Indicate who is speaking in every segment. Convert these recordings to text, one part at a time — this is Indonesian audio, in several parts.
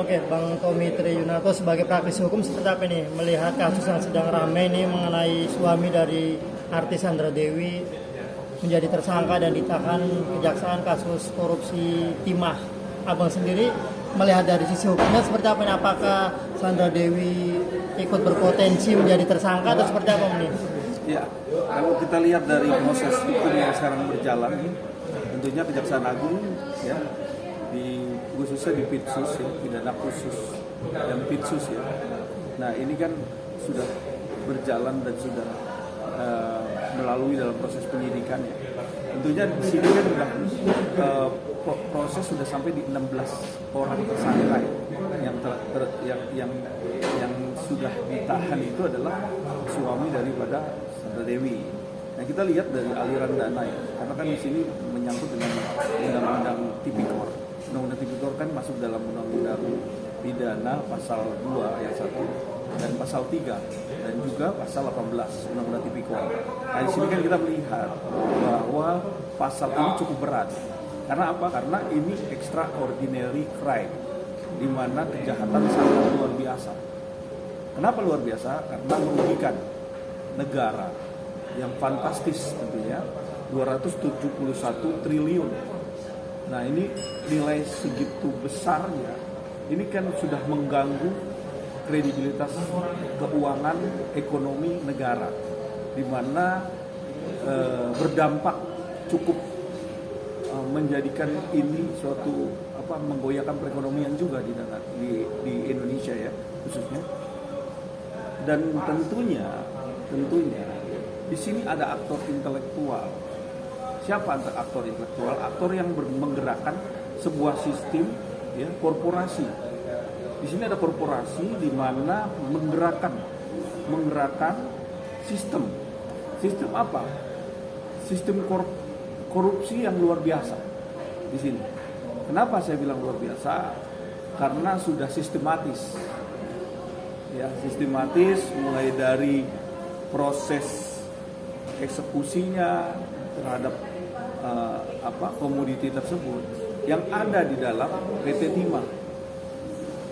Speaker 1: Oke, Bang Tommy Triyunato sebagai praktisi hukum seperti apa nih melihat kasus yang sedang ramai ini mengenai suami dari artis Sandra Dewi menjadi tersangka dan ditahan kejaksaan kasus korupsi timah. Abang sendiri melihat dari sisi hukumnya seperti apa nih? Apakah Sandra Dewi ikut berpotensi menjadi tersangka atau seperti apa nih?
Speaker 2: Ya, kalau kita lihat dari proses hukum yang sekarang berjalan, tentunya Kejaksaan Agung ya khususnya di Pitsus ya, pidana khusus dan Pitsus ya. Nah ini kan sudah berjalan dan sudah melalui dalam proses penyidikan ya. Tentunya di sini kan proses sudah sampai di 16 orang tersangka ya. yang sudah ditahan itu adalah suami daripada Sandra Dewi. Nah kita lihat dari aliran dana ya, karena kan di sini menyangkut dengan undang-undang tipikor. Undang-undang tipikor kan masuk dalam undang-undang pidana pasal 2 ayat 1 dan pasal 3 dan juga pasal 18 undang-undang tipikor. Nah di sini kan kita melihat bahwa pasal ini cukup berat. Karena apa? Karena ini extraordinary crime, di mana kejahatan sangat luar biasa. Kenapa luar biasa? Karena merugikan negara yang fantastis tentunya, 271 triliun. Nah ini nilai segitu besarnya, ini kan sudah mengganggu kredibilitas keuangan ekonomi negara, di mana berdampak cukup menjadikan ini suatu menggoyahkan perekonomian juga di Indonesia ya khususnya. Dan tentunya di sini ada aktor intelektual. Siapa aktor intelektual? Aktor yang menggerakkan sebuah sistem ya, korporasi. Di sini ada korporasi di mana menggerakkan sistem. Sistem apa? Sistem korupsi yang luar biasa di sini. Kenapa saya bilang luar biasa? Karena sudah sistematis. Ya, sistematis mulai dari proses eksekusinya terhadap komoditi tersebut yang ada di dalam PT Timah,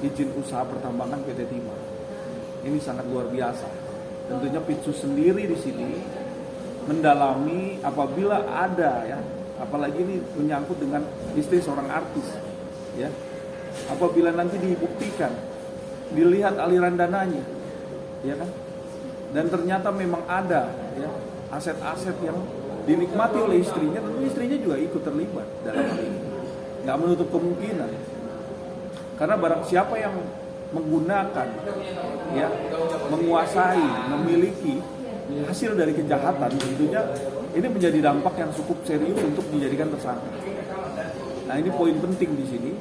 Speaker 2: izin usaha pertambangan PT Timah. Ini sangat luar biasa. Tentunya Pitsus sendiri di sini mendalami apabila ada ya, apalagi ini menyangkut dengan istri seorang artis ya. Apabila nanti dibuktikan, dilihat aliran dananya ya kan, dan ternyata memang ada ya aset-aset yang dinikmati oleh istrinya, tentu istrinya juga ikut terlibat dalam hal ini. Nggak menutup kemungkinan, karena barang siapa yang menggunakan, ya, menguasai, memiliki hasil dari kejahatan, tentunya ini menjadi dampak yang cukup serius untuk dijadikan tersangka. Nah ini poin penting di sini,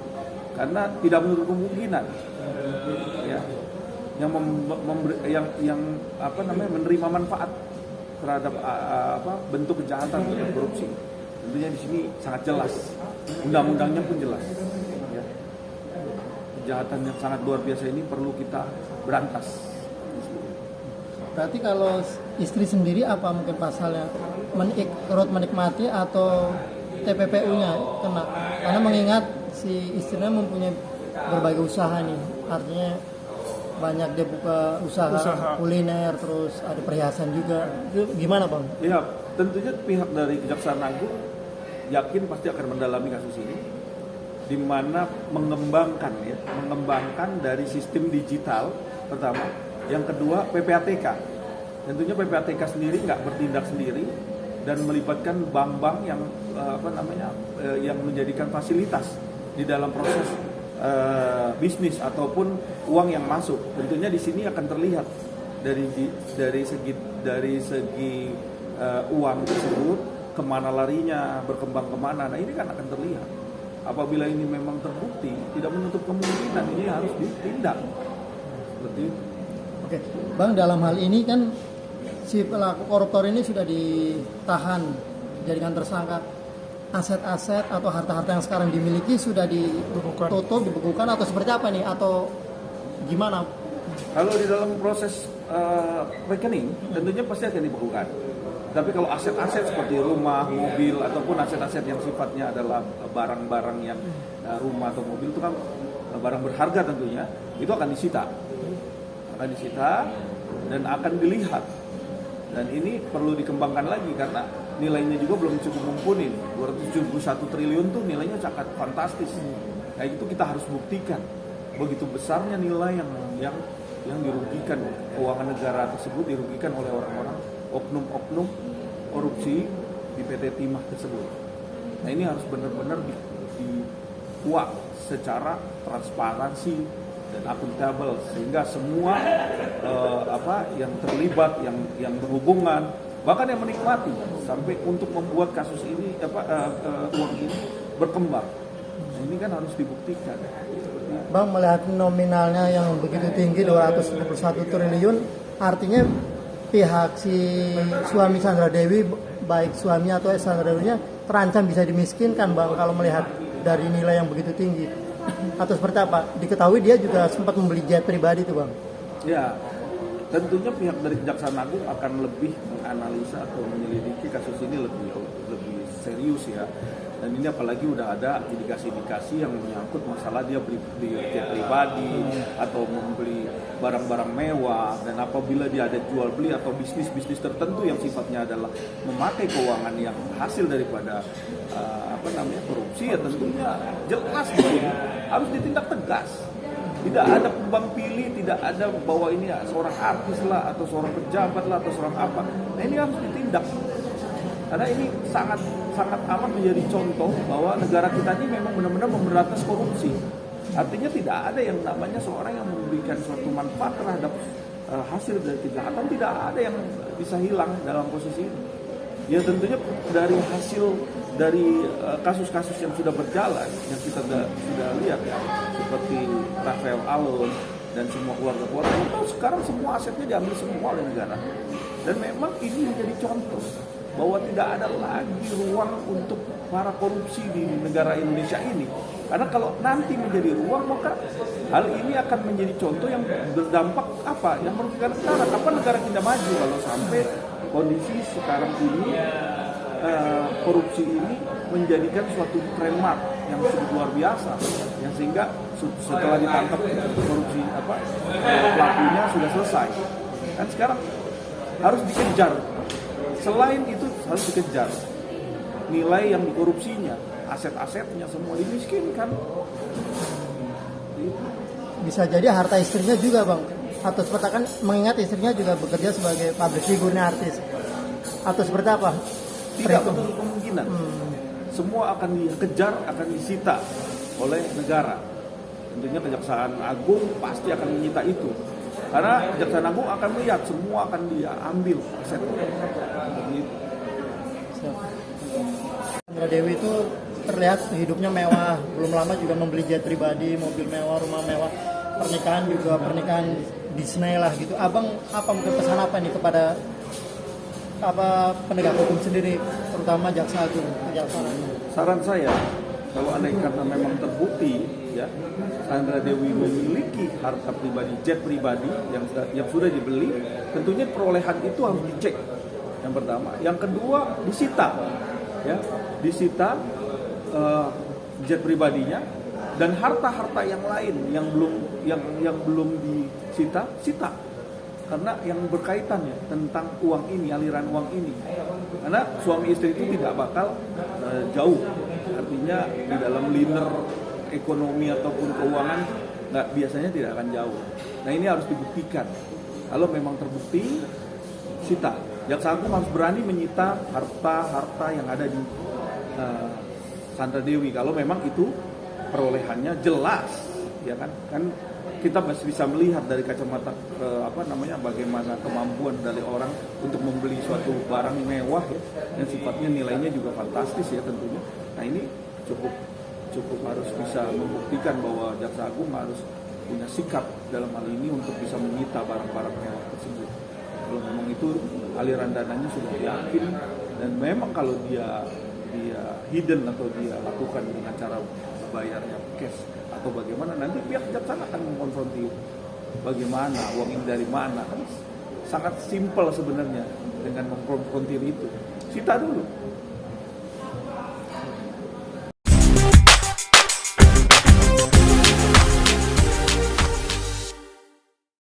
Speaker 2: karena tidak menutup kemungkinan, ya, yang menerima manfaat terhadap bentuk kejahatan dan korupsi. Tentunya di sini sangat jelas, undang-undangnya pun jelas. Ya. Kejahatan yang sangat luar biasa ini perlu kita berantas.
Speaker 1: Berarti kalau istri sendiri apa mungkin pasalnya turut menikmati atau TPPU-nya kena? Karena mengingat si istrinya mempunyai berbagai usaha nih, artinya banyak dia buka usaha kuliner, terus ada perhiasan juga. Itu gimana Bang?
Speaker 2: Ya, tentunya pihak dari Kejaksaan Agung yakin pasti akan mendalami kasus ini, di mana mengembangkan dari sistem digital pertama, yang kedua PPATK. Tentunya PPATK sendiri nggak bertindak sendiri dan melibatkan bank-bank yang yang menjadikan fasilitas di dalam proses bisnis ataupun uang yang masuk. Tentunya di sini akan terlihat dari segi uang tersebut kemana larinya, berkembang kemana. Nah ini kan akan terlihat. Apabila ini memang terbukti, tidak menutup kemungkinan ini harus ditindak. Seperti itu.
Speaker 1: Oke, Bang, dalam hal ini kan si pelaku koruptor ini sudah ditahan, dijadikan tersangka. Aset-aset atau harta-harta yang sekarang dimiliki sudah ditutup, dibekukan atau seperti apa nih? Atau gimana?
Speaker 2: Kalau di dalam proses rekening, tentunya pasti akan dibekukan. Tapi kalau aset-aset seperti rumah, mobil, ataupun aset-aset yang sifatnya adalah barang-barang yang rumah atau mobil itu kan barang berharga tentunya, itu akan disita. Dan akan dilihat. Dan ini perlu dikembangkan lagi karena nilainya juga belum cukup mumpuni. 271 triliun tuh nilainya sangat fantastis. Nah, itu kita harus buktikan begitu besarnya nilai yang dirugikan, keuangan negara tersebut dirugikan oleh orang-orang, oknum-oknum korupsi di PT Timah tersebut. Nah, ini harus benar-benar dibuat secara transparansi dan akuntabel sehingga semua yang terlibat, yang berhubungan, bahkan yang menikmati sampai untuk membuat kasus ini uang ini berkembang. Nah, ini kan harus dibuktikan.
Speaker 1: Bang, melihat nominalnya yang begitu tinggi 261 triliun, artinya pihak si suami Sandra Dewi, baik suami atau Sandra Dewinya, terancam bisa dimiskinkan, Bang, kalau melihat dari nilai yang begitu tinggi. Atau seperti apa? Diketahui dia juga sempat membeli jet pribadi tuh, Bang.
Speaker 2: Ya, tentunya pihak dari Kejaksaan Agung akan lebih menganalisa atau menyelidiki kasus ini lebih serius ya. Dan ini apalagi udah ada indikasi-indikasi yang menyangkut masalah dia beli jet pribadi atau membeli barang-barang mewah, dan apabila dia ada jual beli atau bisnis-bisnis tertentu yang sifatnya adalah memakai keuangan yang hasil daripada korupsi, ya tentunya jelas begini harus ditindak tegas. Tidak ada tebang pilih, tidak ada bahwa ini seorang artis lah atau seorang pejabat lah atau seorang apa. Nah, ini harus ditindak. Karena ini sangat amat menjadi contoh bahwa negara kita ini memang benar-benar memberantas korupsi. Artinya tidak ada yang namanya seorang yang memberikan suatu manfaat terhadap hasil dari kejahatan, tidak ada yang bisa hilang dalam posisi ini. Ya tentunya dari hasil dari kasus-kasus yang sudah berjalan, yang kita sudah lihat ya, seperti Rafael Alun dan semua keluarga-keluarga itu sekarang semua asetnya diambil semua oleh negara. Dan memang ini menjadi contoh bahwa tidak ada lagi ruang untuk para korupsi di negara Indonesia ini. Karena kalau nanti menjadi ruang, maka hal ini akan menjadi contoh yang berdampak apa? Yang merugikan negara. Kapan negara kita maju kalau sampai kondisi sekarang ini korupsi ini menjadikan suatu trademark yang cukup luar biasa, yang sehingga setelah ditangkap korupsi pelakunya sudah selesai. Dan sekarang harus dikejar. Selain itu harus dikejar nilai yang dikorupsinya, aset-asetnya semua dimiskinkan.
Speaker 1: Bisa jadi harta istrinya juga, Bang. Atau seperti kan mengingat istrinya juga bekerja sebagai public figure artis. Atau seperti apa?
Speaker 2: Tidak betul kemungkinan. Semua akan dikejar, akan disita oleh negara. Tentunya Kejaksaan Agung pasti akan menyita itu. Karena Kejaksaan Agung akan melihat semua akan dia ambil aset.
Speaker 1: Sandra Dewi itu terlihat hidupnya mewah, belum lama juga membeli jet pribadi, mobil mewah, rumah mewah, pernikahan juga pernikahan Disney lah gitu. Abang apa mungkin pesan apa nih kepada penegak hukum sendiri, terutama Jaksa Agung, Kejaksaan Agung?
Speaker 2: Saran saya, kalau andai karena memang terbukti ya Sandra Dewi memiliki harta pribadi, jet pribadi yang sudah dibeli, tentunya perolehan itu harus dicek. Yang pertama, yang kedua disita, ya disita jet pribadinya dan harta-harta yang lain yang belum disita, karena yang berkaitan ya tentang uang ini, aliran uang ini. Karena suami istri itu tidak bakal jauh, artinya di dalam liner ekonomi ataupun keuangan biasanya tidak akan jauh. Nah, ini harus dibuktikan. Kalau memang terbukti, sita. Jaksa Agung harus berani menyita harta-harta yang ada di Sandra Dewi. Kalau memang itu perolehannya jelas, ya kan? Kan kita masih bisa melihat dari kacamata bagaimana kemampuan dari orang untuk membeli suatu barang mewah ya, yang sifatnya nilainya juga fantastis ya tentunya. Nah, ini cukup harus bisa membuktikan bahwa Jaksa Agung harus punya sikap dalam hal ini untuk bisa menyita barang-barang mewah tersebut. Kalau memang itu aliran dananya sudah yakin, dan memang kalau dia hidden atau dia lakukan dengan cara bayarnya cash atau bagaimana, nanti pihak kejaksaan akan mengkonfrontir bagaimana uang ini dari mana. Kan sangat simpel sebenarnya dengan mengkonfrontir itu. Sita dulu